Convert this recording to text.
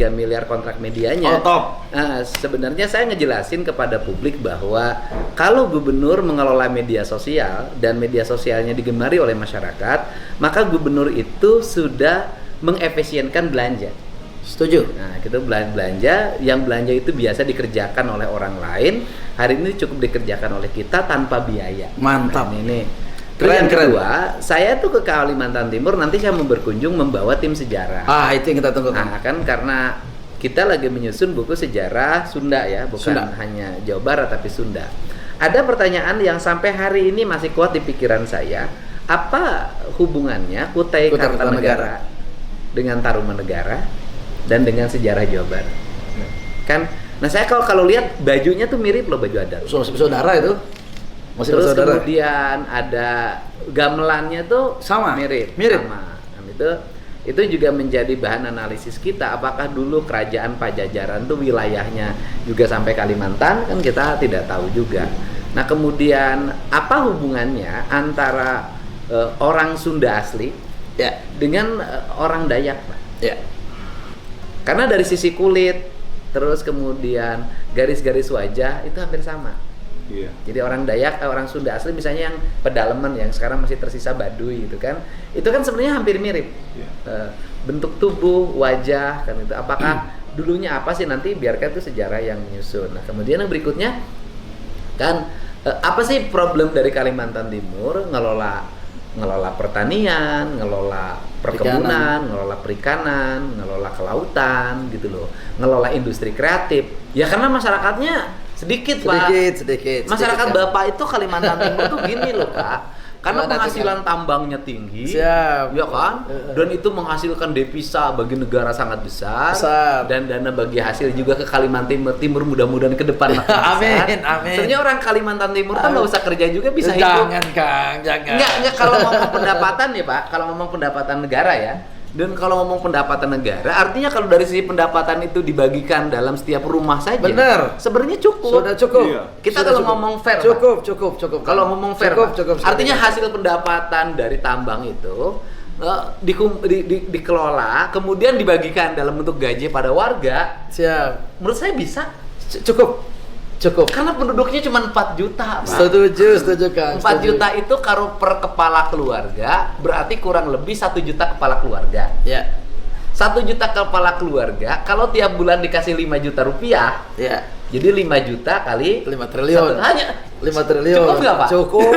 3 miliar kontrak medianya. Oh, top. Sebenarnya saya ngejelasin kepada publik bahwa kalau gubernur mengelola media sosial dan media sosialnya digemari oleh masyarakat, maka gubernur itu sudah mengefisienkan belanja. Setuju. Nah, kita belanja, yang belanja itu biasa dikerjakan oleh orang lain, hari ini cukup dikerjakan oleh kita tanpa biaya. Mantap. Nah, ini. Terus yang kedua, saya tuh ke Kalimantan Timur nanti saya mau berkunjung membawa tim sejarah. Itu yang kita tunggu. Nah, kan karena kita lagi menyusun buku sejarah Sunda ya, bukan Sunda. hanya Jawa Barat tapi Sunda. Ada pertanyaan yang sampai hari ini masih kuat di pikiran saya. Apa hubungannya Kutai Kartanegara dengan Tarumanegara dan dengan sejarah Jawa Barat? Kan, nah saya kalau lihat bajunya tuh mirip loh, baju adat. Saudara itu. Masih Terus bersaudara. kemudian ada gamelannya tuh Sama. mirip. Sama. Dan itu juga menjadi bahan analisis kita. Apakah dulu kerajaan Pajajaran tuh wilayahnya juga sampai Kalimantan? Kan kita tidak tahu juga. Nah, kemudian apa hubungannya antara orang Sunda asli Ya. dengan orang Dayak, Pak? Ya. Karena dari sisi kulit, terus kemudian garis-garis wajah itu hampir sama. Iya. Jadi orang Dayak, orang Sunda asli misalnya yang pedalaman yang sekarang masih tersisa Baduy gitu kan, itu kan sebenarnya hampir mirip. Iya. Bentuk tubuh, wajah kan itu. Apakah dulunya apa sih, nanti biarkan itu sejarah yang menyusun. Nah, kemudian yang berikutnya kan apa sih problem dari Kalimantan Timur, ngelola pertanian, ngelola perkebunan, ngelola perikanan, ngelola kelautan gitu loh, ngelola industri kreatif. Ya karena masyarakatnya sedikit, Pak. Sedikit. Masyarakat Sedikit, Bapak itu Kalimantan Timur tuh gini loh, Pak. Karena penghasilan tambangnya tinggi, Siap. ya kan? Dan itu menghasilkan devisa bagi negara sangat besar. Dan dana bagi hasil juga ke Kalimantan Timur mudah-mudahan ke depan makin besar. Amin. Sebenarnya orang Kalimantan Timur kan nggak usah kerja juga bisa hidup. Jangan, Kang, jangan. Enggak kalau ngomong pendapatan ya, Pak. Kalau ngomong pendapatan negara ya. Dan kalau ngomong pendapatan negara, artinya kalau dari sisi pendapatan itu dibagikan dalam setiap rumah saja. Bener. Sebenarnya cukup. Sudah cukup. Iya. Kita Sudah kalau cukup. ngomong fair, Cukup. kalau ngomong fair, cukup. artinya hasil pendapatan dari tambang itu dikelola, kemudian dibagikan dalam bentuk gaji pada warga. Siap. Menurut saya bisa. Cukup. Karena penduduknya cuma 4 juta, Pak. Setuju, Kang. 4 juta itu kalau per kepala keluarga, berarti kurang lebih 1 juta kepala keluarga. Ya. 1 juta kepala keluarga, kalau tiap bulan dikasih 5 juta rupiah, Ya. jadi 5 juta kali 5 triliun. hanya 5 triliun. Cukup nggak, Pak? Cukup.